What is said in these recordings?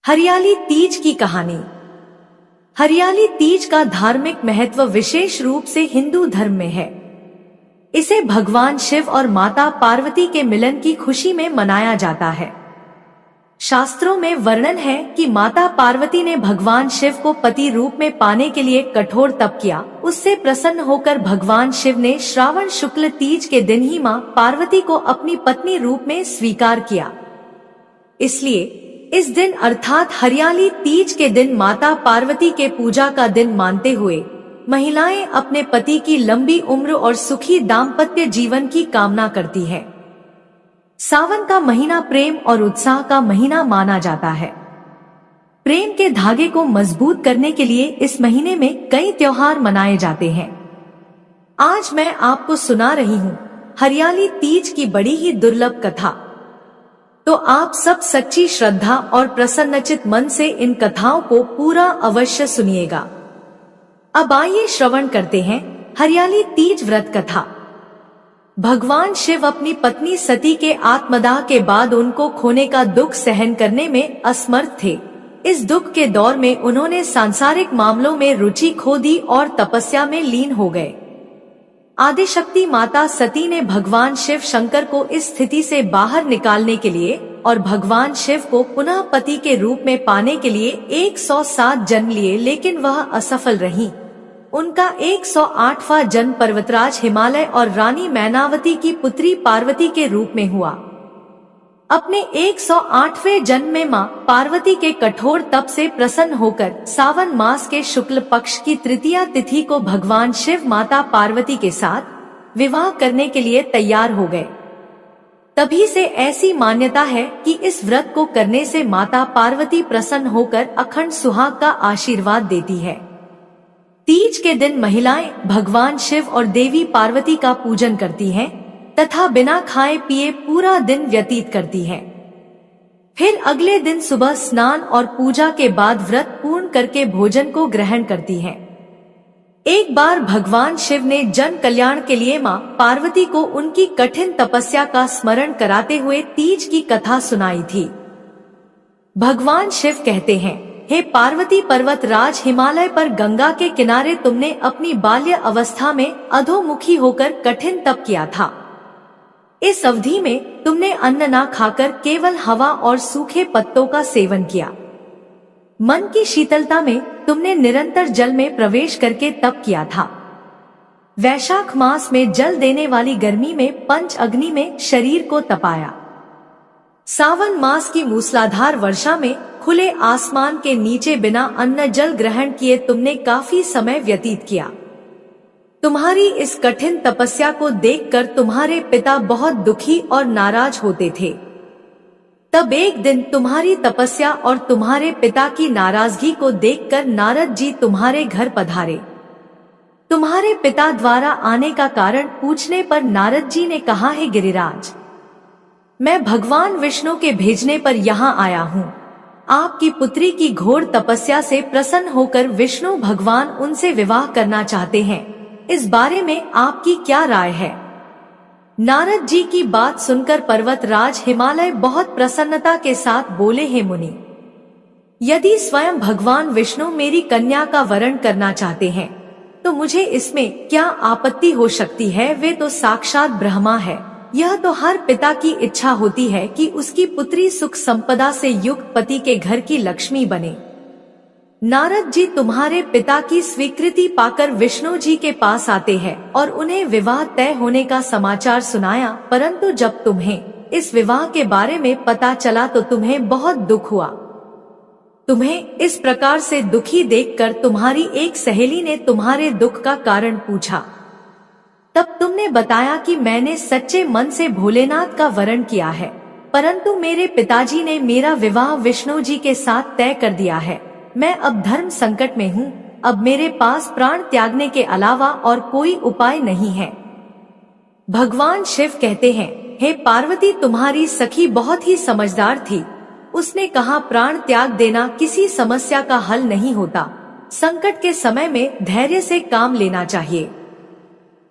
हरियाली तीज की कहानी। हरियाली तीज का धार्मिक महत्व विशेष रूप से हिंदू धर्म में है। इसे भगवान शिव और माता पार्वती के मिलन की खुशी में मनाया जाता है। शास्त्रों में वर्णन है कि माता पार्वती ने भगवान शिव को पति रूप में पाने के लिए कठोर तप किया। उससे प्रसन्न होकर भगवान शिव ने श्रावण शुक्ल तीज के दिन ही मां पार्वती को अपनी पत्नी रूप में स्वीकार किया। इसलिए इस दिन अर्थात हरियाली तीज के दिन माता पार्वती के पूजा का दिन मानते हुए महिलाएं अपने पति की लंबी उम्र और सुखी दाम्पत्य जीवन की कामना करती है। सावन का महीना प्रेम और उत्साह का महीना माना जाता है। प्रेम के धागे को मजबूत करने के लिए इस महीने में कई त्योहार मनाए जाते हैं। आज मैं आपको सुना रही हूँ हरियाली तीज की बड़ी ही दुर्लभ कथा। तो आप सब सच्ची श्रद्धा और प्रसन्नचित मन से इन कथाओं को पूरा अवश्य सुनिएगा। अब आइए श्रवण करते हैं हरियाली तीज व्रत कथा। भगवान शिव अपनी पत्नी सती के आत्मदाह के बाद उनको खोने का दुख सहन करने में असमर्थ थे। इस दुख के दौर में उन्होंने सांसारिक मामलों में रुचि खो दी और तपस्या में लीन हो गए। आदिशक्ति माता सती ने भगवान शिव शंकर को इस स्थिति से बाहर निकालने के लिए और भगवान शिव को पुनः पति के रूप में पाने के लिए 107 जन्म लिए, लेकिन वह असफल रही। उनका 108वां जन्म पर्वतराज हिमालय और रानी मैनावती की पुत्री पार्वती के रूप में हुआ। अपने 108वें जन्म में मां पार्वती के कठोर तप से प्रसन्न होकर सावन मास के शुक्ल पक्ष की तृतीया तिथि को भगवान शिव माता पार्वती के साथ विवाह करने के लिए तैयार हो गए। तभी से ऐसी मान्यता है कि इस व्रत को करने से माता पार्वती प्रसन्न होकर अखंड सुहाग का आशीर्वाद देती है। तीज के दिन महिलाएं भगवान शिव और देवी पार्वती का पूजन करती हैं तथा बिना खाए पिए पूरा दिन व्यतीत करती हैं। फिर अगले दिन सुबह स्नान और पूजा के बाद व्रत पूर्ण करके भोजन को ग्रहण करती हैं। एक बार भगवान शिव ने जन कल्याण के लिए मां पार्वती को उनकी कठिन तपस्या का स्मरण कराते हुए तीज की कथा सुनाई थी। भगवान शिव कहते हैं, हे पार्वती, पर्वत राज हिमालय पर गंगा के किनारे तुमने अपनी बाल्य अवस्था में अधोमुखी होकर कठिन तप किया था। इस अवधि में तुमने अन्न ना खाकर केवल हवा और सूखे पत्तों का सेवन किया। मन की शीतलता में तुमने निरंतर जल में प्रवेश करके तप किया था। वैशाख मास में जल देने वाली गर्मी में पंच अग्नि में शरीर को तपाया। सावन मास की मूसलाधार वर्षा में खुले आसमान के नीचे बिना अन्न जल ग्रहण किए तुमने काफी समय व्यतीत किया। तुम्हारी इस कठिन तपस्या को देखकर तुम्हारे पिता बहुत दुखी और नाराज होते थे। तब एक दिन तुम्हारी तपस्या और तुम्हारे पिता की नाराजगी को देखकर नारद जी तुम्हारे घर पधारे। तुम्हारे पिता द्वारा आने का कारण पूछने पर नारद जी ने कहा, है गिरिराज, मैं भगवान विष्णु के भेजने पर यहाँ आया हूँ। आपकी पुत्री की घोर तपस्या से प्रसन्न होकर विष्णु भगवान उनसे विवाह करना चाहते हैं। इस बारे में आपकी क्या राय है? नारद जी की बात सुनकर पर्वत राज हिमालय बहुत प्रसन्नता के साथ बोले, हे मुनि, यदि स्वयं भगवान विष्णु मेरी कन्या का वरण करना चाहते हैं तो मुझे इसमें क्या आपत्ति हो सकती है? वे तो साक्षात ब्रह्मा है। यह तो हर पिता की इच्छा होती है कि उसकी पुत्री सुख संपदा से युक्त पति के घर की लक्ष्मी बने। नारद जी तुम्हारे पिता की स्वीकृति पाकर विष्णु जी के पास आते हैं और उन्हें विवाह तय होने का समाचार सुनाया, परंतु जब तुम्हें इस विवाह के बारे में पता चला तो तुम्हें बहुत दुख हुआ। तुम्हें इस प्रकार से दुखी देखकर तुम्हारी एक सहेली ने तुम्हारे दुख का कारण पूछा। तब तुमने बताया कि मैंने सच्चे मन से भोलेनाथ का वरण किया है, परंतु मेरे पिताजी ने मेरा विवाह विष्णु जी के साथ तय कर दिया है। मैं अब धर्म संकट में हूँ। अब मेरे पास प्राण त्यागने के अलावा और कोई उपाय नहीं है। भगवान शिव कहते हैं, हे पार्वती, तुम्हारी सखी बहुत ही समझदार थी। उसने कहा, प्राण त्याग देना किसी समस्या का हल नहीं होता। संकट के समय में धैर्य से काम लेना चाहिए।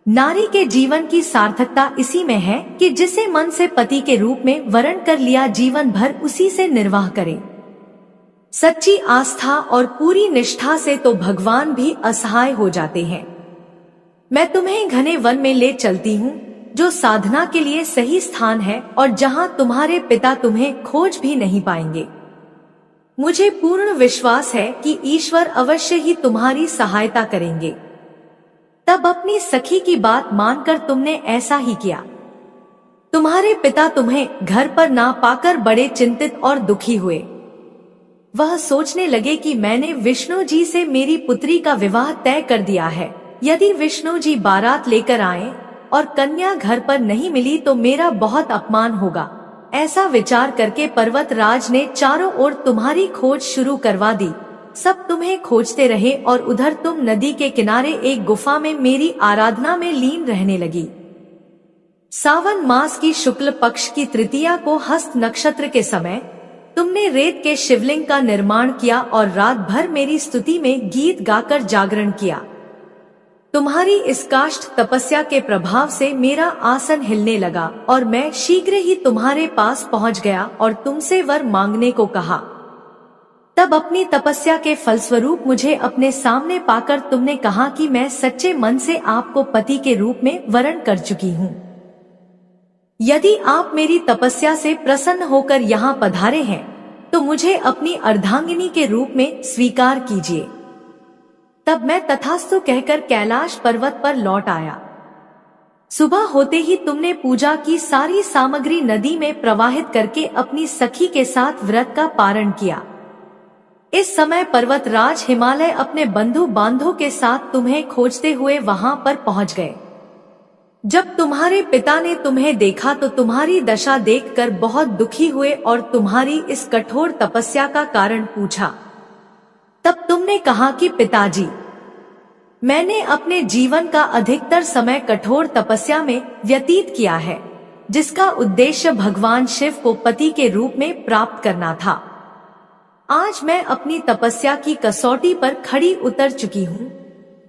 नारी के जीवन की सार्थकता इसी में है कि जिसे मन से पति के रूप में वरण कर लिया जीवन भर उसी से निर्वाह करे। सच्ची आस्था और पूरी निष्ठा से तो भगवान भी असहाय हो जाते हैं। मैं तुम्हें घने वन में ले चलती हूँ, जो साधना के लिए सही स्थान है और जहाँ तुम्हारे पिता तुम्हें खोज भी नहीं पाएंगे। मुझे पूर्ण विश्वास है कि ईश्वर अवश्य ही तुम्हारी सहायता करेंगे। तब अपनी सखी की बात मानकर तुमने ऐसा ही किया। तुम्हारे पिता तुम्हें घर पर ना पाकर बड़े चिंतित और दुखी हुए। वह सोचने लगे कि मैंने विष्णु जी से मेरी पुत्री का विवाह तय कर दिया है। यदि विष्णु जी बारात लेकर आए और कन्या घर पर नहीं मिली तो मेरा बहुत अपमान होगा। ऐसा विचार करके पर्वतराज ने चारों ओर तुम्हारी खोज शुरू करवा दी। सब तुम्हें खोजते रहे और उधर तुम नदी के किनारे एक गुफा में मेरी आराधना में लीन रहने लगी। सावन मास की शुक्ल पक्ष की तृतीया को हस्त नक्षत्र के समय तुमने रेत के शिवलिंग का निर्माण किया और रात भर मेरी स्तुति में गीत गाकर जागरण किया। तुम्हारी इस काष्ठ तपस्या के प्रभाव से मेरा आसन हिलने लगा और मैं शीघ्र ही तुम्हारे पास पहुंच गया और तुमसे वर मांगने को कहा। तब अपनी तपस्या के फलस्वरूप मुझे अपने सामने पाकर तुमने कहा कि मैं सच्चे मन से आपको पति के रूप में वरण कर चुकी हूँ। यदि आप मेरी तपस्या से प्रसन्न होकर यहाँ पधारे हैं तो मुझे अपनी अर्धांगिनी के रूप में स्वीकार कीजिए। तब मैं तथास्तु कहकर कैलाश पर्वत पर लौट आया। सुबह होते ही तुमने पूजा की सारी सामग्री नदी में प्रवाहित करके अपनी सखी के साथ व्रत का पारण किया। इस समय पर्वतराज हिमालय अपने बंधु बांधों के साथ तुम्हें खोजते हुए वहां पर पहुंच गए। जब तुम्हारे पिता ने तुम्हें देखा तो तुम्हारी दशा देखकर बहुत दुखी हुए और तुम्हारी इस कठोर तपस्या का कारण पूछा। तब तुमने कहा कि पिताजी, मैंने अपने जीवन का अधिकतर समय कठोर तपस्या में व्यतीत किया है, जिसका उद्देश्य भगवान शिव को पति के रूप में प्राप्त करना था। आज मैं अपनी तपस्या की कसौटी पर खड़ी उतर चुकी हूँ।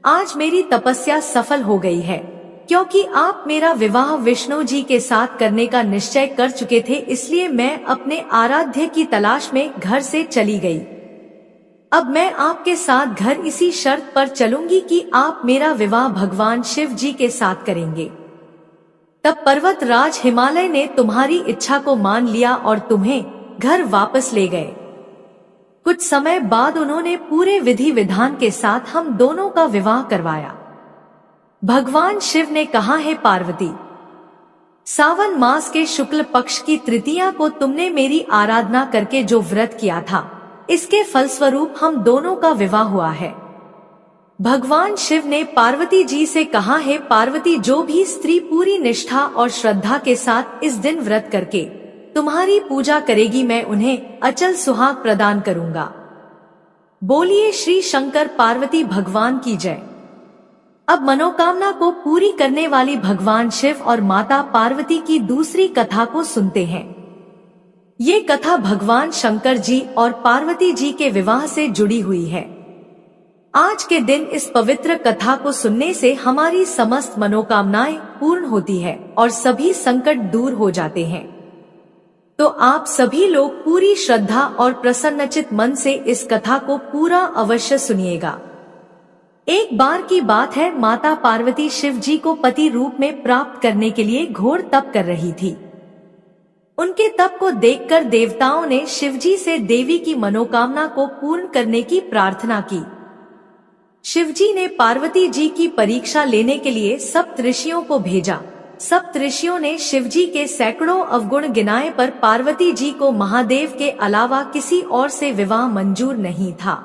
आज मेरी तपस्या सफल हो गई है, क्योंकि आप मेरा विवाह विष्णु जी के साथ करने का निश्चय कर चुके थे, इसलिए मैं अपने आराध्य की तलाश में घर से चली गई। अब मैं आपके साथ घर इसी शर्त पर चलूंगी कि आप मेरा विवाह भगवान शिव जी के साथ करेंगे। तब पर्वतराज हिमालय ने तुम्हारी इच्छा को मान लिया और तुम्हें घर वापस ले गए। कुछ समय बाद उन्होंने पूरे विधि विधान के साथ हम दोनों का विवाह करवाया। भगवान शिव ने कहा, है पार्वती, सावन मास के शुक्ल पक्ष की तृतीया को तुमने मेरी आराधना करके जो व्रत किया था, इसके फलस्वरूप हम दोनों का विवाह हुआ है। भगवान शिव ने पार्वती जी से कहा, है पार्वती, जो भी स्त्री पूरी निष्ठा और श्रद्धा के साथ इस दिन व्रत करके तुम्हारी पूजा करेगी, मैं उन्हें अचल सुहाग प्रदान करूंगा। बोलिए श्री शंकर पार्वती भगवान की जय। अब मनोकामना को पूरी करने वाली भगवान शिव और माता पार्वती की दूसरी कथा को सुनते हैं। ये कथा भगवान शंकर जी और पार्वती जी के विवाह से जुड़ी हुई है। आज के दिन इस पवित्र कथा को सुनने से हमारी समस्त मनोकामनाएं पूर्ण होती है और सभी संकट दूर हो जाते हैं। तो आप सभी लोग पूरी श्रद्धा और प्रसन्नचित मन से इस कथा को पूरा अवश्य सुनिएगा। एक बार की बात है, माता पार्वती शिव जी को पति रूप में प्राप्त करने के लिए घोर तप कर रही थी। उनके तप को देखकर देवताओं ने शिव जी से देवी की मनोकामना को पूर्ण करने की प्रार्थना की। शिव जी ने पार्वती जी की परीक्षा लेने के लिए सप्त ऋषियों को भेजा। सप्त ऋषियों ने शिव जी के सैकड़ों अवगुण गिनाए, पर पार्वती जी को महादेव के अलावा किसी और से विवाह मंजूर नहीं था।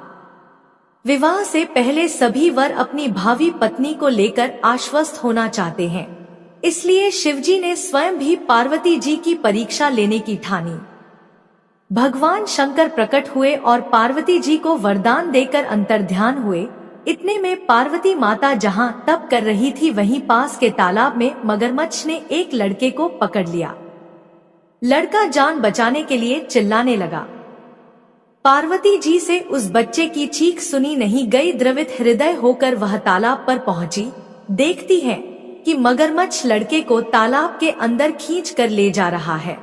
विवाह से पहले सभी वर अपनी भावी पत्नी को लेकर आश्वस्त होना चाहते हैं, इसलिए शिवजी ने स्वयं भी पार्वती जी की परीक्षा लेने की ठानी। भगवान शंकर प्रकट हुए और पार्वती जी को वरदान देकर अंतर्ध्यान हुए। इतने में पार्वती माता जहां तप कर रही थी, वहीं पास के तालाब में मगरमच्छ ने एक लड़के को पकड़ लिया। लड़का जान बचाने के लिए चिल्लाने लगा। पार्वती जी से उस बच्चे की चीख सुनी नहीं गई। द्रवित हृदय होकर वह तालाब पर पहुंची। देखती है कि मगरमच्छ लड़के को तालाब के अंदर खींच कर ले जा रहा है।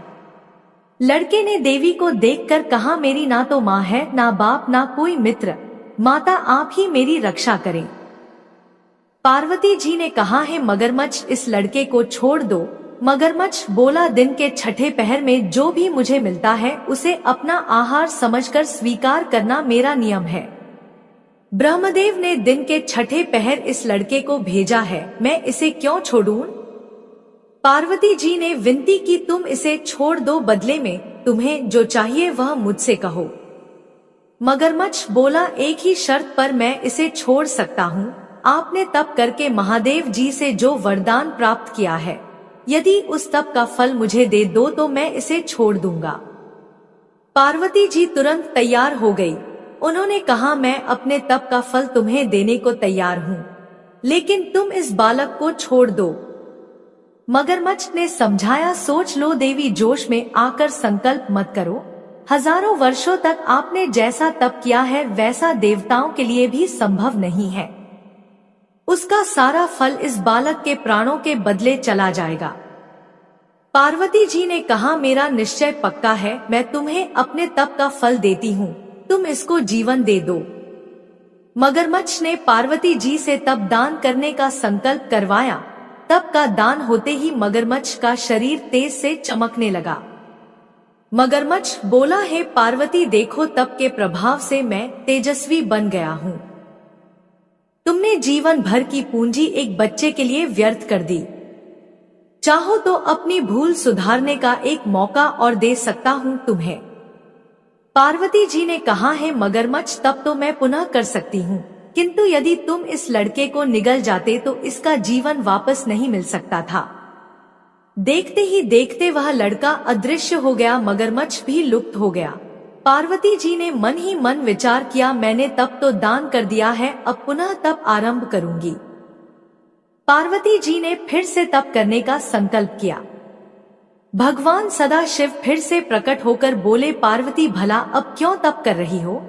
लड़के ने देवी को देखकर कहा, मेरी ना तो माँ है, ना बाप, ना कोई मित्र, माता आप ही मेरी रक्षा करें। पार्वती जी ने कहा, है मगरमच्छ, इस लड़के को छोड़ दो। मगरमच्छ बोला, दिन के छठे पहर में जो भी मुझे मिलता है उसे अपना आहार समझकर स्वीकार करना मेरा नियम है। ब्रह्मदेव ने दिन के छठे पहर इस लड़के को भेजा है, मैं इसे क्यों छोड़ूं? पार्वती जी ने विनती की, तुम इसे छोड़ दो, बदले में तुम्हें जो चाहिए वह मुझसे कहो। मगरमच्छ बोला, एक ही शर्त पर मैं इसे छोड़ सकता हूँ। आपने तप करके महादेव जी से जो वरदान प्राप्त किया है, यदि उस तप का फल मुझे दे दो तो मैं इसे छोड़ दूंगा। पार्वती जी तुरंत तैयार हो गई। उन्होंने कहा, मैं अपने तप का फल तुम्हें देने को तैयार हूँ, लेकिन तुम इस बालक को छोड़ दो। मगरमच्छ ने समझाया, सोच लो देवी, जोश में आकर संकल्प मत करो। हजारों वर्षों तक आपने जैसा तप किया है वैसा देवताओं के लिए भी संभव नहीं है। उसका सारा फल इस बालक के प्राणों के बदले चला जाएगा। पार्वती जी ने कहा, मेरा निश्चय पक्का है, मैं तुम्हें अपने तप का फल देती हूँ, तुम इसको जीवन दे दो। मगरमच्छ ने पार्वती जी से तप दान करने का संकल्प करवाया। तप का दान होते ही मगरमच्छ का शरीर तेज से चमकने लगा। मगरमच्छ बोला, हे पार्वती, देखो तप के प्रभाव से मैं तेजस्वी बन गया हूँ। तुमने जीवन भर की पूंजी एक बच्चे के लिए व्यर्थ कर दी। चाहो तो अपनी भूल सुधारने का एक मौका और दे सकता हूँ तुम्हें। पार्वती जी ने कहा, है मगरमच्छ, तब तो मैं पुनः कर सकती हूँ, किंतु यदि तुम इस लड़के को निगल जाते तो इसका जीवन वापस नहीं मिल सकता था। देखते ही देखते वह लड़का अदृश्य हो गया, मगरमच्छ भी लुप्त हो गया। पार्वती जी ने मन ही मन विचार किया, मैंने तप तो दान कर दिया है, अब पुनः तप आरंभ करूंगी। पार्वती जी ने फिर से तप करने का संकल्प किया। भगवान सदा शिव फिर से प्रकट होकर बोले, पार्वती भला अब क्यों तप कर रही हो?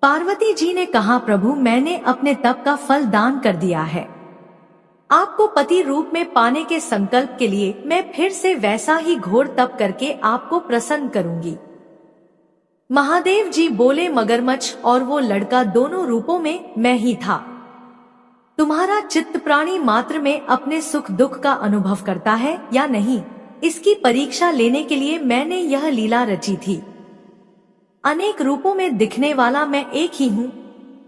पार्वती जी ने कहा, प्रभु मैंने अपने तप का फल दान कर दिया है। आपको पति रूप में पाने के संकल्प के लिए मैं फिर से वैसा ही घोर तप करके आपको प्रसन्न करूंगी। महादेव जी बोले, मगरमच्छ और वो लड़का दोनों रूपों में मैं ही था। तुम्हारा चित्त प्राणी मात्र में अपने सुख दुख का अनुभव करता है या नहीं, इसकी परीक्षा लेने के लिए मैंने यह लीला रची थी। अनेक रूपों में दिखने वाला मैं एक ही हूँ।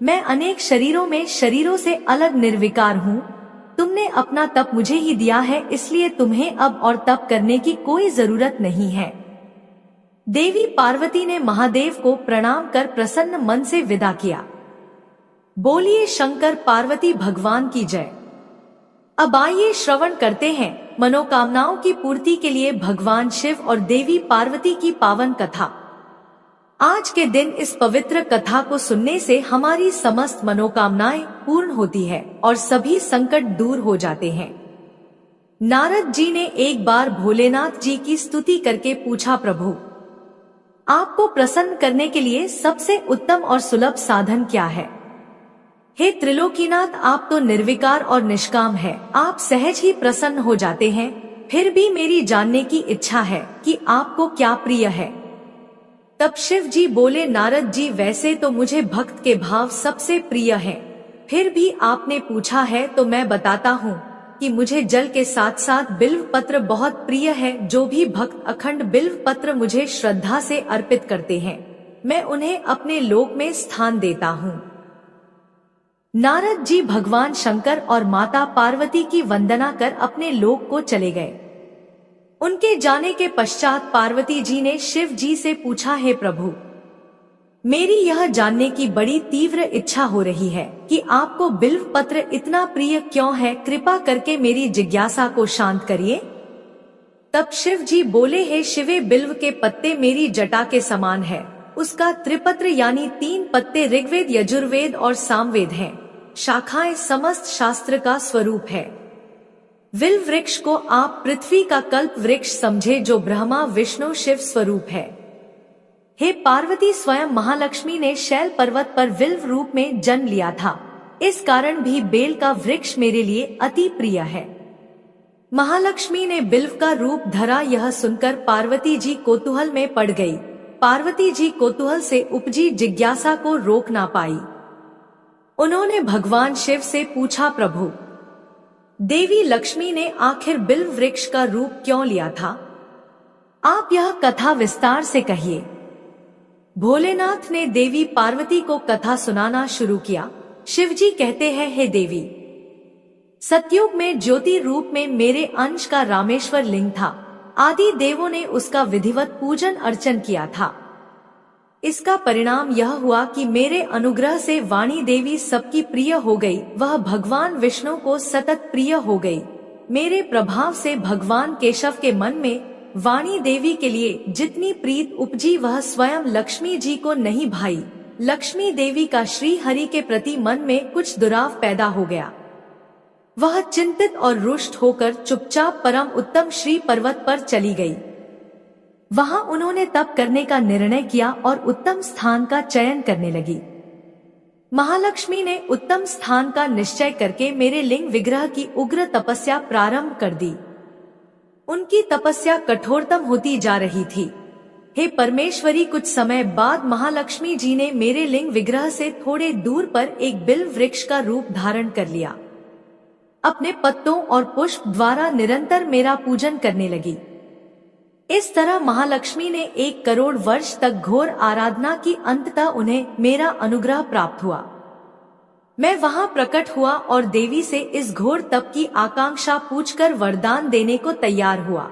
मैं अनेक शरीरों में शरीरों से अलग निर्विकार हूँ। तुमने अपना तप मुझे ही दिया है, इसलिए तुम्हें अब और तप करने की कोई जरूरत नहीं है। देवी पार्वती ने महादेव को प्रणाम कर प्रसन्न मन से विदा किया। बोलिए शंकर पार्वती भगवान की जय। अब आइए श्रवण करते हैं मनोकामनाओं की पूर्ति के लिए भगवान शिव और देवी पार्वती की पावन कथा। आज के दिन इस पवित्र कथा को सुनने से हमारी समस्त मनोकामनाएं पूर्ण होती है और सभी संकट दूर हो जाते हैं। नारद जी ने एक बार भोलेनाथ जी की स्तुति करके पूछा, प्रभु आपको प्रसन्न करने के लिए सबसे उत्तम और सुलभ साधन क्या है? हे त्रिलोकीनाथ, आप तो निर्विकार और निष्काम है, आप सहज ही प्रसन्न हो जाते हैं। फिर भी मेरी जानने की इच्छा है कि आपको क्या प्रिय है। तब शिव जी बोले, नारद जी वैसे तो मुझे भक्त के भाव सबसे प्रिय हैं, फिर भी आपने पूछा है तो मैं बताता हूँ कि मुझे जल के साथ साथ बिल्व पत्र बहुत प्रिय है। जो भी भक्त अखंड बिल्व पत्र मुझे श्रद्धा से अर्पित करते हैं, मैं उन्हें अपने लोक में स्थान देता हूँ। नारद जी भगवान शंकर और माता पार्वती की वंदना कर अपने लोक को चले गए। उनके जाने के पश्चात पार्वती जी ने शिव जी से पूछा, हे प्रभु मेरी यह जानने की बड़ी तीव्र इच्छा हो रही है कि आपको बिल्व पत्र इतना प्रिय क्यों है, कृपा करके मेरी जिज्ञासा को शांत करिए। तब शिव जी बोले, हे शिवे, बिल्व के पत्ते मेरी जटा के समान है। उसका त्रिपत्र यानी 3 पत्ते ऋग्वेद, यजुर्वेद और सामवेद हैं। शाखाएं समस्त शास्त्र का स्वरूप है। विल्व वृक्ष को आप पृथ्वी का कल्प वृक्ष समझे, जो ब्रह्मा विष्णु शिव स्वरूप है। हे पार्वती, स्वयं महालक्ष्मी ने शैल पर्वत पर विल्व रूप में जन्म लिया था, इस कारण भी बेल का वृक्ष मेरे लिए अति प्रिय है। महालक्ष्मी ने बिल्व का रूप धरा, यह सुनकर पार्वती जी कौतूहल में पड़ गई। पार्वती जी कौतूहल से उपजी जिज्ञासा को रोक ना पाई। उन्होंने भगवान शिव से पूछा, प्रभु, देवी लक्ष्मी ने आखिर बिल्व वृक्ष का रूप क्यों लिया था? आप यह कथा विस्तार से कहिए। भोलेनाथ ने देवी पार्वती को कथा सुनाना शुरू किया। शिवजी कहते हैं, हे देवी, सतयुग में ज्योति रूप में मेरे अंश का रामेश्वर लिंग था। आदि देवों ने उसका विधिवत पूजन अर्चन किया था। इसका परिणाम यह हुआ कि मेरे अनुग्रह से वाणी देवी सबकी प्रिय हो गई। वह भगवान विष्णु को सतत प्रिय हो गई। मेरे प्रभाव से भगवान केशव के मन में वाणी देवी के लिए जितनी प्रीत उपजी वह स्वयं लक्ष्मी जी को नहीं भाई। लक्ष्मी देवी का श्री हरि के प्रति मन में कुछ दुराव पैदा हो गया। वह चिंतित और रुष्ट होकर चुपचाप परम उत्तम श्री पर्वत पर चली गई। वहां उन्होंने तप करने का निर्णय किया और उत्तम स्थान का चयन करने लगी। महालक्ष्मी ने उत्तम स्थान का निश्चय करके मेरे लिंग विग्रह की उग्र तपस्या प्रारंभ कर दी। उनकी तपस्या कठोरतम होती जा रही थी। हे परमेश्वरी, कुछ समय बाद महालक्ष्मी जी ने मेरे लिंग विग्रह से थोड़े दूर पर एक बिल्व वृक्ष का रूप धारण कर लिया। अपने पत्तों और पुष्प द्वारा निरंतर मेरा पूजन करने लगी। इस तरह महालक्ष्मी ने 1 करोड़ वर्ष तक घोर आराधना की। अंततः उन्हें मेरा अनुग्रह प्राप्त हुआ। मैं वहां प्रकट हुआ और देवी से इस घोर तप की आकांक्षा पूछकर वरदान देने को तैयार हुआ।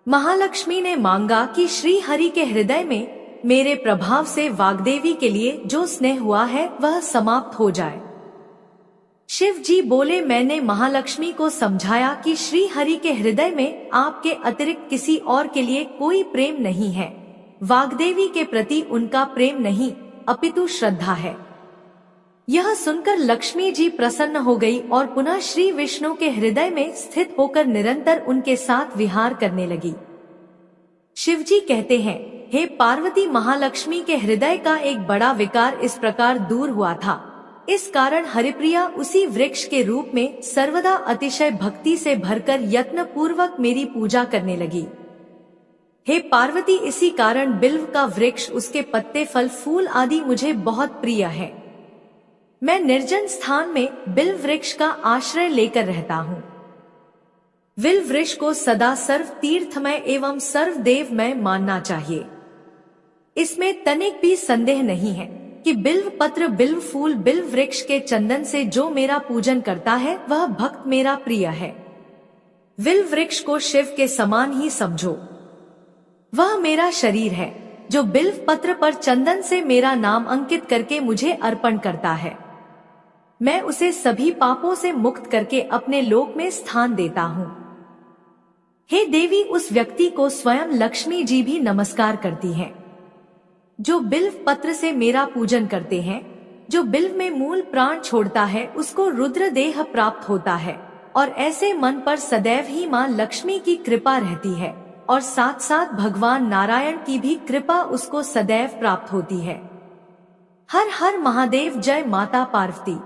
महालक्ष्मी ने मांगा कि श्री हरि के हृदय में मेरे प्रभाव से वाग्देवी के लिए जो स्नेह हुआ है वह समाप्त हो जाए। शिव जी बोले, मैंने महालक्ष्मी को समझाया कि श्री हरि के हृदय में आपके अतिरिक्त किसी और के लिए कोई प्रेम नहीं है। वाग्देवी के प्रति उनका प्रेम नहीं अपितु श्रद्धा है। यह सुनकर लक्ष्मी जी प्रसन्न हो गई और पुनः श्री विष्णु के हृदय में स्थित होकर निरंतर उनके साथ विहार करने लगी। शिव जी कहते हैं, हे पार्वती, महालक्ष्मी के हृदय का एक बड़ा विकार इस प्रकार दूर हुआ था। इस कारण हरिप्रिया उसी वृक्ष के रूप में सर्वदा अतिशय भक्ति से भरकर यत्न पूर्वक मेरी पूजा करने लगी। हे पार्वती, इसी कारण बिल्व का वृक्ष, उसके पत्ते, फल, फूल आदि मुझे बहुत प्रिय है। मैं निर्जन स्थान में बिल्व वृक्ष का आश्रय लेकर रहता हूँ। बिल्व वृक्ष को सदा सर्व तीर्थमय एवं सर्व देवमय मानना चाहिए। इसमें तनिक भी संदेह नहीं है कि बिल्व पत्र, बिल्व फूल, बिल्व वृक्ष के चंदन से जो मेरा पूजन करता है वह भक्त मेरा प्रिय है। बिल्व वृक्ष को शिव के समान ही समझो। वह मेरा शरीर है जो बिल्व पत्र पर चंदन से मेरा नाम अंकित करके मुझे अर्पण करता है। मैं उसे सभी पापों से मुक्त करके अपने लोक में स्थान देता हूँ। हे देवी, उस व्यक्ति को स्वयं लक्ष्मी जी भी नमस्कार करती हैं जो बिल्व पत्र से मेरा पूजन करते हैं। जो बिल्व में मूल प्राण छोड़ता है उसको रुद्र देह प्राप्त होता है और ऐसे मन पर सदैव ही माँ लक्ष्मी की कृपा रहती है और साथ साथ भगवान नारायण की भी कृपा उसको सदैव प्राप्त होती है। हर हर महादेव, जय माता पार्वती।